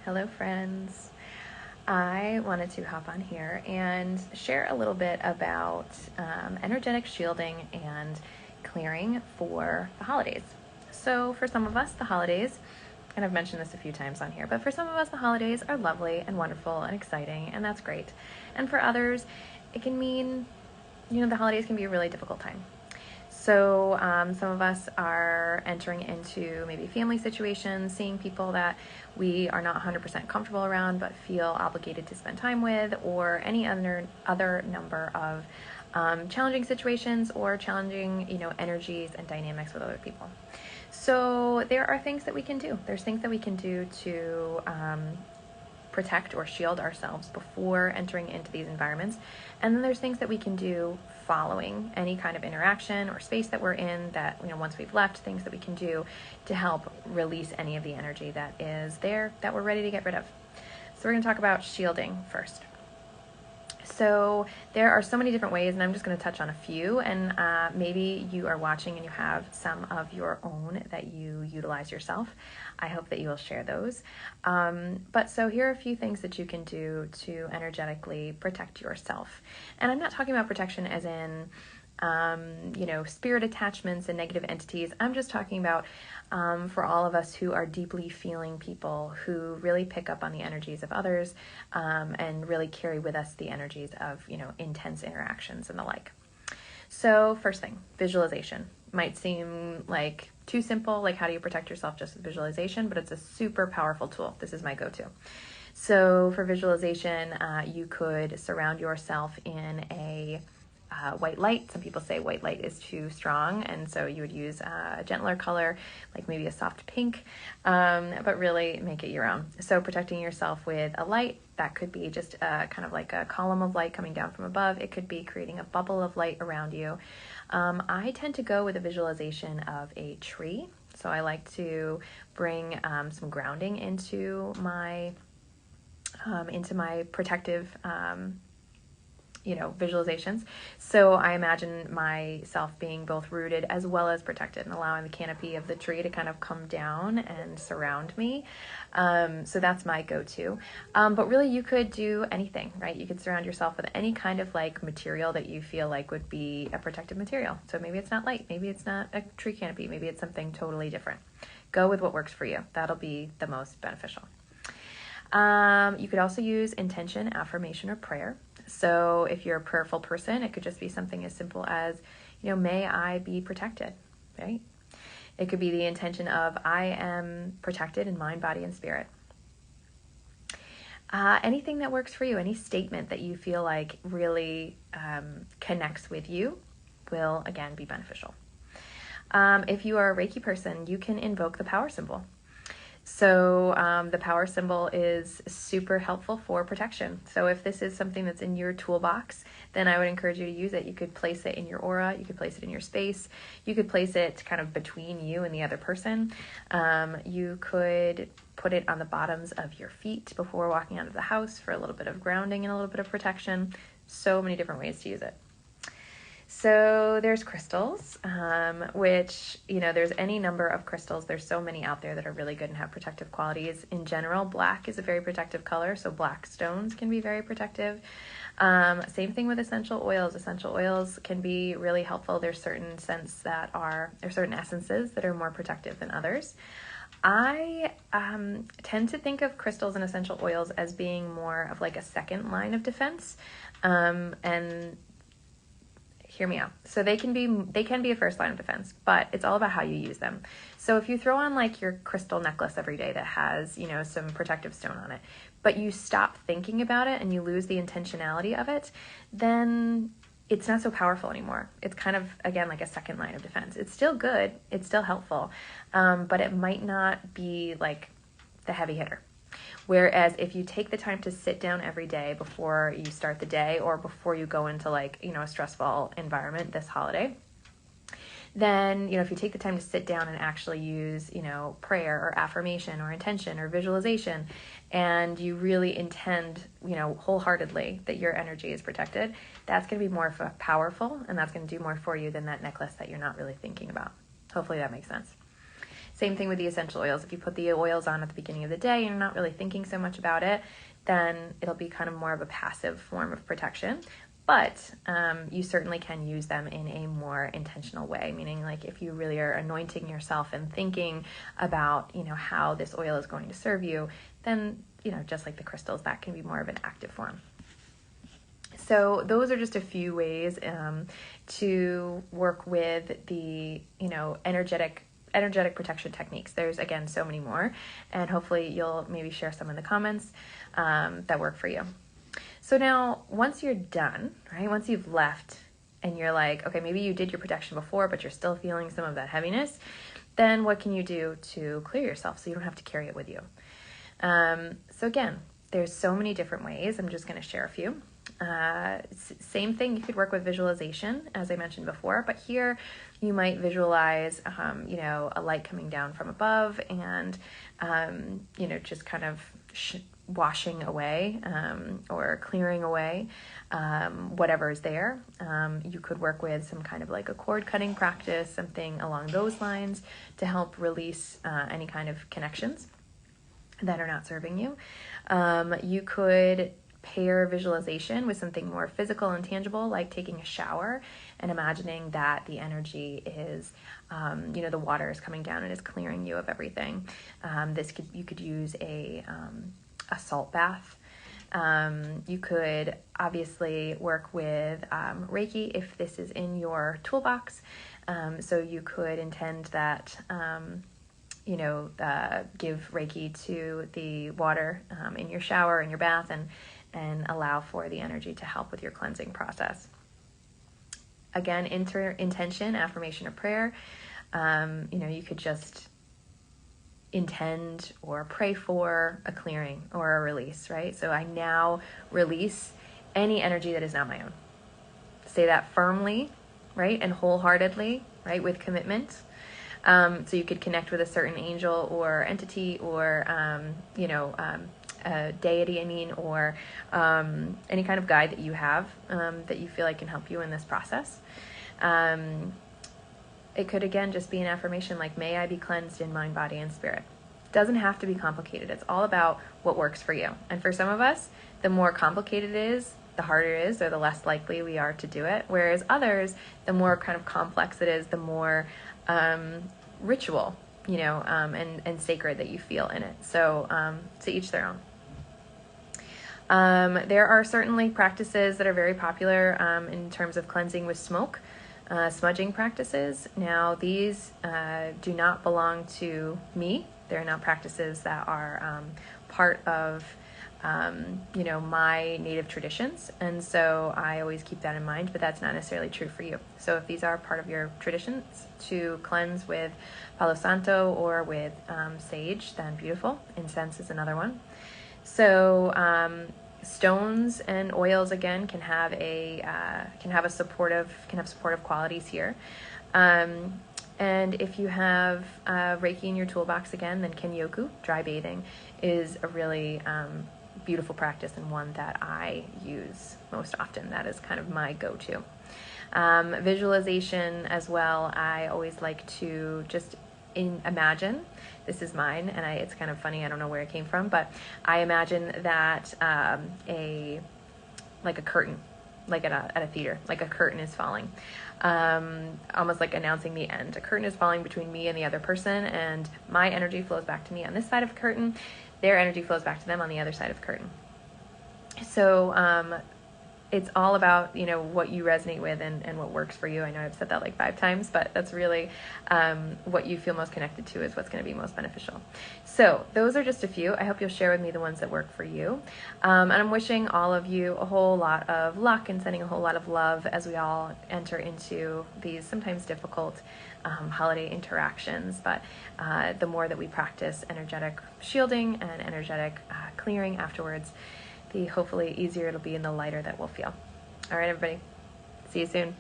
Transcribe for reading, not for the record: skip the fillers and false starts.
Hello, friends. I wanted to hop on here and share a little bit about energetic shielding and clearing for the holidays. So for some of us, the holidays, and I've mentioned this a few times on here, but for some of us, the holidays are lovely and wonderful and exciting, and that's great. And for others, it can mean, the holidays can be a really difficult time. So some of us are entering into maybe family situations, seeing people that we are not 100% comfortable around but feel obligated to spend time with, or any other number of challenging situations or challenging, energies and dynamics with other people. So there are things that we can do. There's things that we can do to protect or shield ourselves before entering into these environments. And then there's things that we can do following any kind of interaction or space that we're in that, once we've left, things that we can do to help release any of the energy that is there that we're ready to get rid of. So we're going to talk about shielding first. So there are so many different ways, and I'm just going to touch on a few, and maybe you are watching and you have some of your own that you utilize yourself. I hope that you will share those. But so here are a few things that you can do to energetically protect yourself. And I'm not talking about protection as in, spirit attachments and negative entities. I'm just talking about for all of us who are deeply feeling people who really pick up on the energies of others and really carry with us the energies of, intense interactions and the like. So first thing, visualization. Might seem like too simple, like how do you protect yourself just with visualization, but it's a super powerful tool. This is my go-to. So for visualization, you could surround yourself in a white light. Some people say white light is too strong, and so you would use a gentler color, like maybe a soft pink, but really make it your own. So protecting yourself with a light, that could be just kind of like a column of light coming down from above. It could be creating a bubble of light around you. I tend to go with a visualization of a tree. So I like to bring some grounding into my protective visualizations. So I imagine myself being both rooted as well as protected and allowing the canopy of the tree to kind of come down and surround me. So that's my go-to. But really you could do anything, right? You could surround yourself with any kind of like material that you feel like would be a protective material. So maybe it's not light, maybe it's not a tree canopy, maybe it's something totally different. Go with what works for you. That'll be the most beneficial. You could also use intention, affirmation, or prayer. So if you're a prayerful person, it could just be something as simple as, may I be protected, right? It could be the intention of I am protected in mind, body, and spirit. Anything that works for you, any statement that you feel like really connects with you will, again, be beneficial. If you are a Reiki person, you can invoke the power symbol. So the power symbol is super helpful for protection. So if this is something that's in your toolbox, then I would encourage you to use it. You could place it in your aura. You could place it in your space. You could place it kind of between you and the other person. You could put it on the bottoms of your feet before walking out of the house for a little bit of grounding and a little bit of protection. So many different ways to use it. So there's crystals, which, there's any number of crystals. There's so many out there that are really good and have protective qualities. In general, black is a very protective color, so black stones can be very protective. Same thing with essential oils. Essential oils can be really helpful. There's certain scents there's certain essences that are more protective than others. I tend to think of crystals and essential oils as being more of like a second line of defense, and hear me out. So they can be a first line of defense, but it's all about how you use them. So if you throw on like your crystal necklace every day that has, some protective stone on it, but you stop thinking about it and you lose the intentionality of it, then it's not so powerful anymore. It's kind of, again, like a second line of defense. It's still good. It's still helpful. But it might not be like the heavy hitter. Whereas if you take the time to sit down every day before you start the day or before you go into like, a stressful environment this holiday, then, if you take the time to sit down and actually use, prayer or affirmation or intention or visualization, and you really intend, wholeheartedly that your energy is protected, that's going to be more powerful, and that's going to do more for you than that necklace that you're not really thinking about. Hopefully that makes sense. Same thing with the essential oils. If you put the oils on at the beginning of the day and you're not really thinking so much about it, then it'll be kind of more of a passive form of protection. But you certainly can use them in a more intentional way, meaning like if you really are anointing yourself and thinking about, how this oil is going to serve you, then, just like the crystals, that can be more of an active form. So those are just a few ways to work with the, energetic protection techniques. There's, again, so many more, and hopefully you'll maybe share some in the comments that work for you. So now, once you're done, right, once you've left and you're like, okay, maybe you did your protection before, but you're still feeling some of that heaviness, then what can you do to clear yourself so you don't have to carry it with you? So again, there's so many different ways. I'm just going to share a few. Same thing, you could work with visualization, as I mentioned before, but here you might visualize, a light coming down from above and, just kind of washing away or clearing away whatever is there. You could work with some kind of like a cord cutting practice, something along those lines to help release any kind of connections that are not serving you. You could pair visualization with something more physical and tangible, like taking a shower and imagining that the energy is, the water is coming down and is clearing you of everything. You could use a salt bath. You could obviously work with Reiki if this is in your toolbox. So you could intend that, give Reiki to the water in your shower, in your bath, and allow for the energy to help with your cleansing process. Again, intention, affirmation, or prayer. You could just intend or pray for a clearing or a release, right? So I now release any energy that is not my own. Say that firmly, right? And wholeheartedly, right? With commitment. So you could connect with a certain angel or entity or, a deity, or any kind of guide that you have that you feel like can help you in this process. It could, again, just be an affirmation like, may I be cleansed in mind, body, and spirit. It doesn't have to be complicated. It's all about what works for you. And for some of us, the more complicated it is, the harder it is, or the less likely we are to do it. Whereas others, the more kind of complex it is, the more ritual, and sacred that you feel in it. So to each their own. There are certainly practices that are very popular in terms of cleansing with smoke, smudging practices. Now, these do not belong to me. They're not practices that are part of, my native traditions. And so I always keep that in mind, but that's not necessarily true for you. So if these are part of your traditions to cleanse with Palo Santo or with sage, then beautiful. Incense is another one. So stones and oils, again, can have supportive qualities here. And if you have Reiki in your toolbox, again, then Kenyoku, dry bathing, is a really beautiful practice and one that I use most often. That is kind of my go-to. Visualization as well. I always like to just imagine. This is mine, and it's kind of funny. I don't know where it came from, but I imagine that a curtain, like at a theater, like a curtain is falling, almost like announcing the end. A curtain is falling between me and the other person, and my energy flows back to me on this side of the curtain. Their energy flows back to them on the other side of the curtain. So it's all about, what you resonate with and what works for you. I know I've said that like 5 times, but that's really what you feel most connected to is what's going to be most beneficial. So those are just a few. I hope you'll share with me the ones that work for you. And I'm wishing all of you a whole lot of luck and sending a whole lot of love as we all enter into these sometimes difficult holiday interactions. But the more that we practice energetic shielding and energetic clearing afterwards, the hopefully easier it'll be and the lighter that we'll feel. All right, everybody. See you soon.